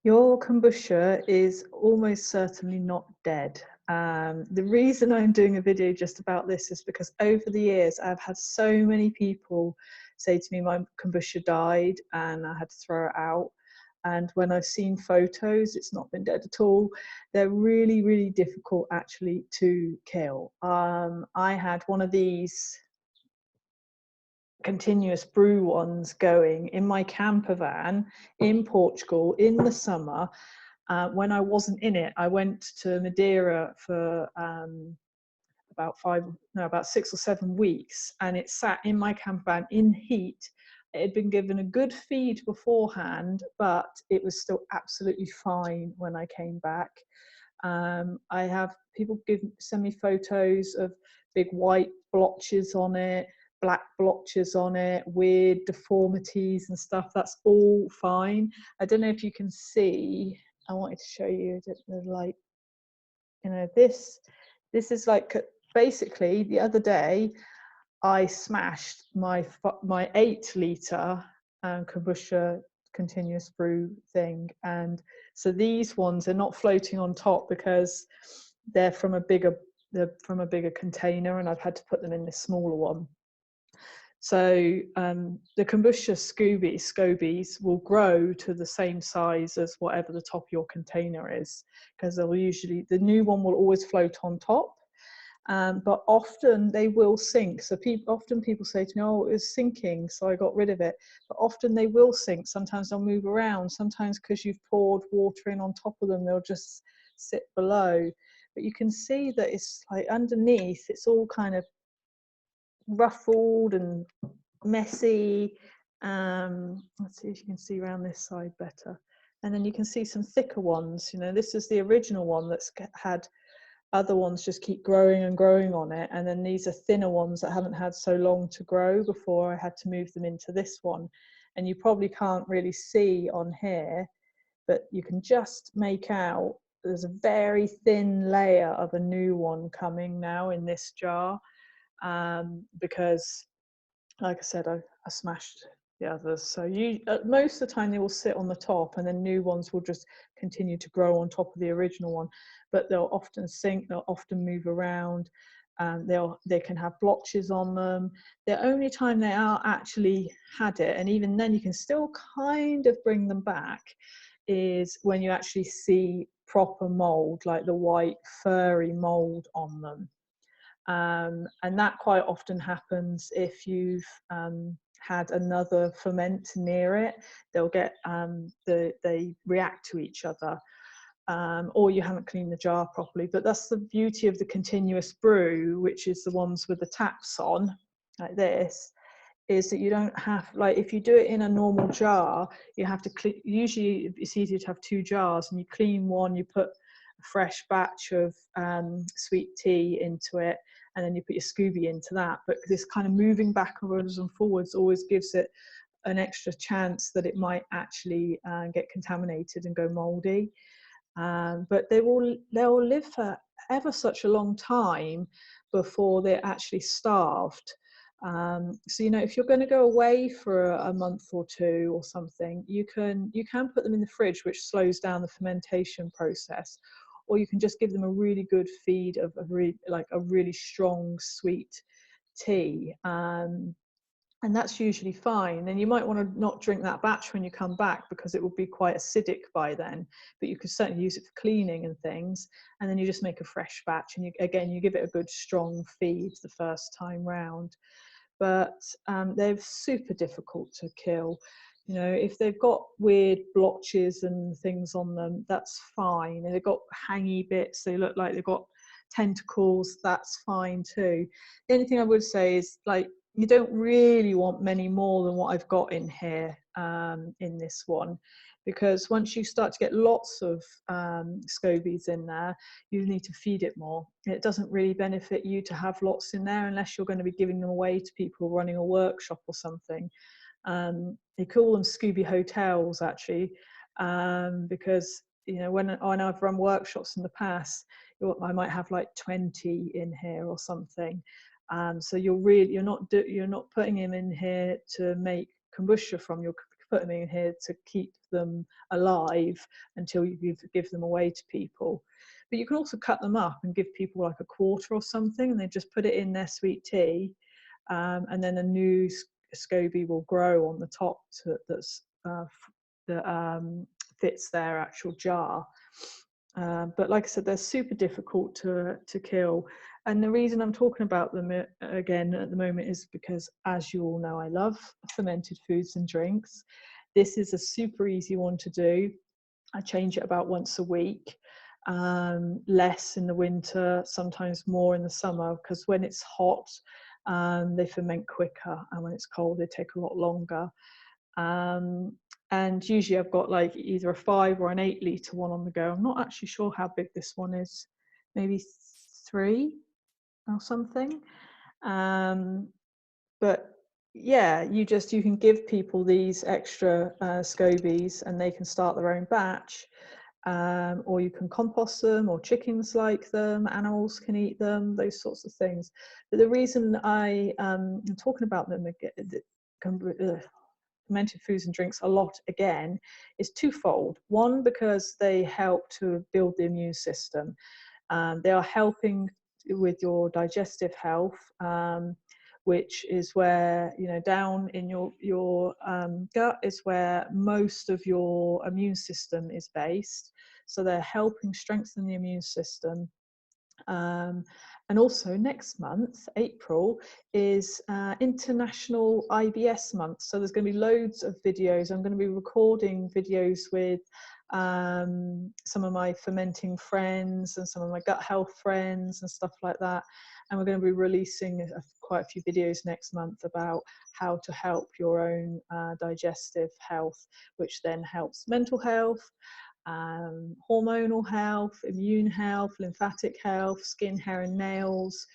Your kombucha is almost certainly not dead. The reason I'm doing a video just about this is because over the years I've had so many people say to me my kombucha died and I had to throw it out. And when I've seen photos, it's not been dead at all. They're really, really difficult actually to kill. I had one of these continuous brew ones going in my camper van in Portugal in the summer. When I wasn't in it, I went to Madeira for about 6 or 7 weeks, and it sat in my camper van in heat. It had been given a good feed beforehand, but it was still absolutely fine when I came back. I have people send me photos of big white blotches on it, black blotches on it, weird deformities and stuff. That's all fine. I don't know if you can see. I wanted to show you the like, this is like, basically the other day I smashed my 8 litre kombucha continuous brew thing, and so these ones are not floating on top because they're from a bigger container, and I've had to put them in this smaller one. So the Kombucha Scobies will grow to the same size as whatever the top of your container is, because the new one will always float on top. But often they will sink. So often people say to me, oh, it was sinking, so I got rid of it. But often they will sink. Sometimes they'll move around. Sometimes because you've poured water in on top of them, they'll just sit below. But you can see that it's like underneath, it's all kind of ruffled and messy. Let's see if you can see around this side better. And then you can see some thicker ones. This is the original one that's had other ones just keep growing and growing on it, and then these are thinner ones that haven't had so long to grow before I had to move them into this one. And you probably can't really see on here, but you can just make out there's a very thin layer of a new one coming now in this jar, because like I said, I smashed the others. So most of the time they will sit on the top, and then new ones will just continue to grow on top of the original one. But they'll often sink, they'll often move around, they can have blotches on them. The only time they are actually had it, and even then you can still kind of bring them back, is when you actually see proper mold, like the white furry mold on them. And that quite often happens if you've had another ferment near it. They'll get they react to each other, or you haven't cleaned the jar properly. But that's the beauty of the continuous brew, which is the ones with the taps on like this, is that you don't have, like, if you do it in a normal jar, you have to usually it's easier to have 2 jars, and you clean one, you put a fresh batch of sweet tea into it, and then you put your Scoby into that. But this kind of moving backwards and forwards always gives it an extra chance that it might actually get contaminated and go moldy. But they'll live for ever such a long time before they're actually starved. So if you're going to go away for a month or 2 or something, you can put them in the fridge, which slows down the fermentation process, or you can just give them a really good feed of a really strong sweet tea, and that's usually fine. And you might want to not drink that batch when you come back, because it will be quite acidic by then, but you could certainly use it for cleaning and things. And then you just make a fresh batch, and you give it a good strong feed the first time round. But they're super difficult to kill. If they've got weird blotches and things on them, that's fine. And they've got hangy bits, they look like they've got tentacles, that's fine too. The only thing I would say is, like, you don't really want many more than what I've got in here, in this one, because once you start to get lots of scobies in there, you need to feed it more. It doesn't really benefit you to have lots in there unless you're going to be giving them away to people running a workshop or something. They call them Scoby hotels, actually, because when I've run workshops in the past, I might have like 20 in here or something. So you're not putting them in here to make kombucha from. You're putting in here to keep them alive until you give them away to people. But you can also cut them up and give people like a quarter or something, and they just put it in their sweet tea, and then a new Scoby will grow on the top that fits their actual jar. But like I said, they're super difficult to kill. And the reason I'm talking about them again at the moment is because, as you all know, I love fermented foods and drinks. This is a super easy one to do. I change it about once a week, less in the winter, sometimes more in the summer, because when it's hot, they ferment quicker, and when it's cold, they take a lot longer. And usually I've got like either a 5 or an 8 litre one on the go. I'm not actually sure how big this one is, maybe 3 or something. But yeah, you can give people these extra scobies, and they can start their own batch, or you can compost them, or chickens like them, animals can eat them, those sorts of things. But the reason I am talking about them fermented foods and drinks a lot again is twofold. One, because they help to build the immune system. They are helping with your digestive health, which is where, down in your gut is where most of your immune system is based. So they're helping strengthen the immune system. And also next month, April, is International IBS Month. So there's going to be loads of videos. I'm going to be recording videos with some of my fermenting friends and some of my gut health friends and stuff like that. And we're going to be releasing quite a few videos next month about how to help your own digestive health, which then helps mental health, hormonal health, immune health, lymphatic health, skin, hair and nails,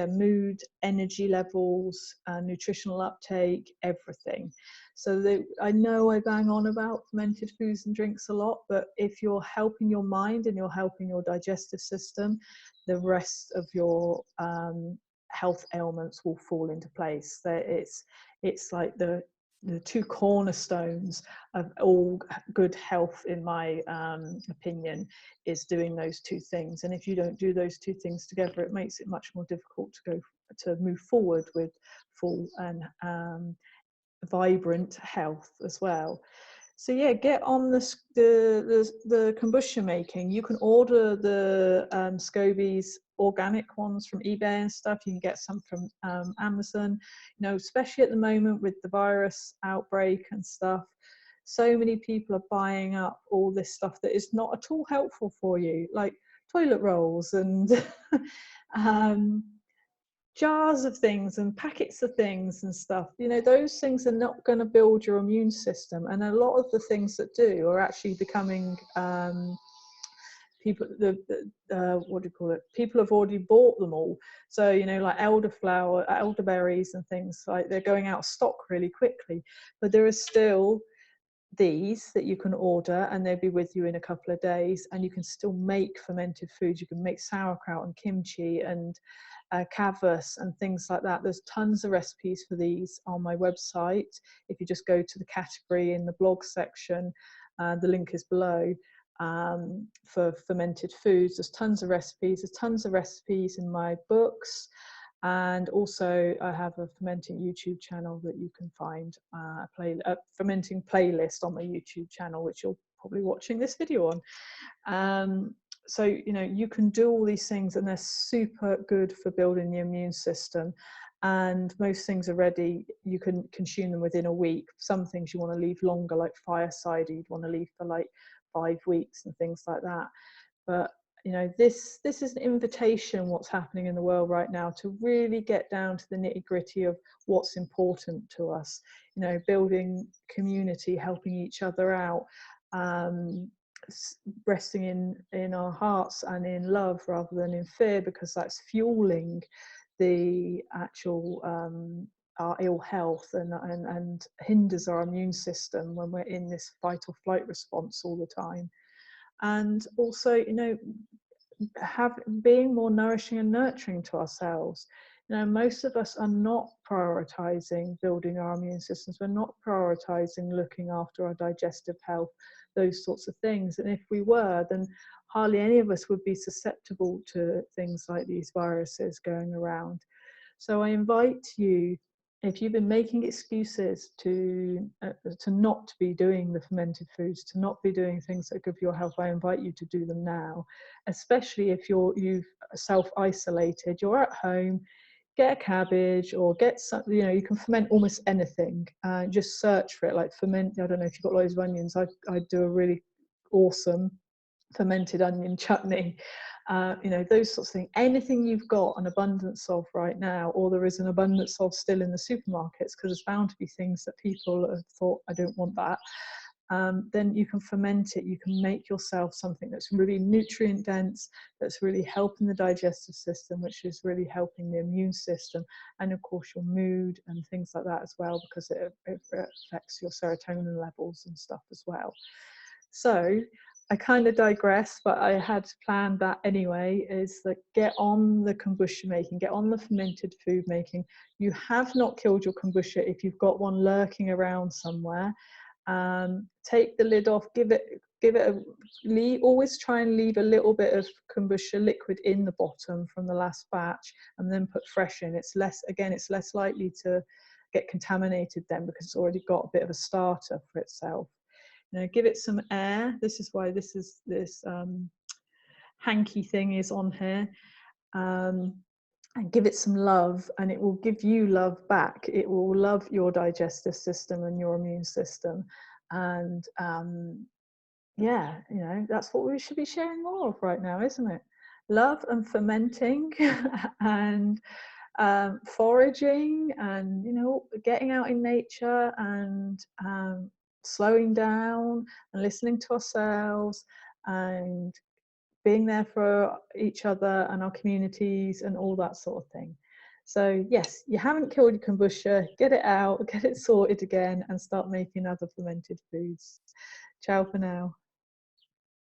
mood, energy levels, nutritional uptake, everything. So I know I bang on about fermented foods and drinks a lot, but if you're helping your mind and you're helping your digestive system, the rest of your health ailments will fall into place. It's like the two cornerstones of all good health, in my opinion, is doing those two things. And if you don't do those two things together, it makes it much more difficult to move forward with full and vibrant health as well. So yeah, get on the kombucha making. You can order the Scobies, organic ones, from eBay and stuff. You can get some from Amazon. Especially at the moment with the virus outbreak and stuff, so many people are buying up all this stuff that is not at all helpful for you, like toilet rolls and jars of things and packets of things and stuff. Those things are not going to build your immune system, and a lot of the things that do are actually becoming people have already bought them all. So like elderberries and things, like they're going out of stock really quickly, but there is still these that you can order, and they'll be with you in a couple of days, and you can still make fermented foods. You can make sauerkraut and kimchi and kavus and things like that. There's tons of recipes for these on my website. If you just go to the category in the blog section, the link is below, for fermented foods. There's tons of recipes. There's tons of recipes in my books. And also I have a fermenting YouTube channel that you can find, a fermenting playlist on my YouTube channel, which you're probably watching this video on. So you can do all these things, and they're super good for building the immune system. And most things are ready. You can consume them within a week. Some things you want to leave longer, like fireside, you'd want to leave for like 5 weeks and things like that. But this is an invitation, what's happening in the world right now, to really get down to the nitty-gritty of what's important to us. Building community, helping each other out, resting in our hearts and in love rather than in fear, because that's fueling the actual our ill health and hinders our immune system when we're in this fight or flight response all the time. And also being more nourishing and nurturing to ourselves. You know, most of us are not prioritizing building our immune systems. We're not prioritizing looking after our digestive health, those sorts of things. And if we were, then hardly any of us would be susceptible to things like these viruses going around. So I invite you, if you've been making excuses to not be doing the fermented foods, to not be doing things that are good for your health, I invite you to do them now, especially if you've self-isolated, you're at home. Get a cabbage or get some, you know, you can ferment almost anything. Just search for it, like ferment. I don't know if you've got loads of onions. I do a really awesome fermented onion chutney. You know, those sorts of things. Anything you've got an abundance of right now, or there is an abundance of still in the supermarkets, because there's bound to be things that people have thought, I don't want that. Then you can ferment it. You can make yourself something that's really nutrient dense, that's really helping the digestive system, which is really helping the immune system, and of course your mood and things like that as well, because it affects your serotonin levels and stuff as well. So I kind of digress, but I had planned that anyway, is that get on the kombucha making, get on the fermented food making. You have not killed your kombucha if you've got one lurking around somewhere. Take the lid off, always try and leave a little bit of kombucha liquid in the bottom from the last batch, and then put fresh in. It's less likely to get contaminated then, because it's already got a bit of a starter for itself. You know, give it some air. This is why this hanky thing is on here. And give it some love, and it will give you love back. It will love your digestive system and your immune system. And yeah, you know, that's what we should be sharing more of right now, isn't it? Love and fermenting and foraging, and, you know, getting out in nature, and slowing down and listening to ourselves, and being there for each other and our communities and all that sort of thing. So yes, you haven't killed your kombucha, get it out, get it sorted again, and start making other fermented foods. Ciao for now.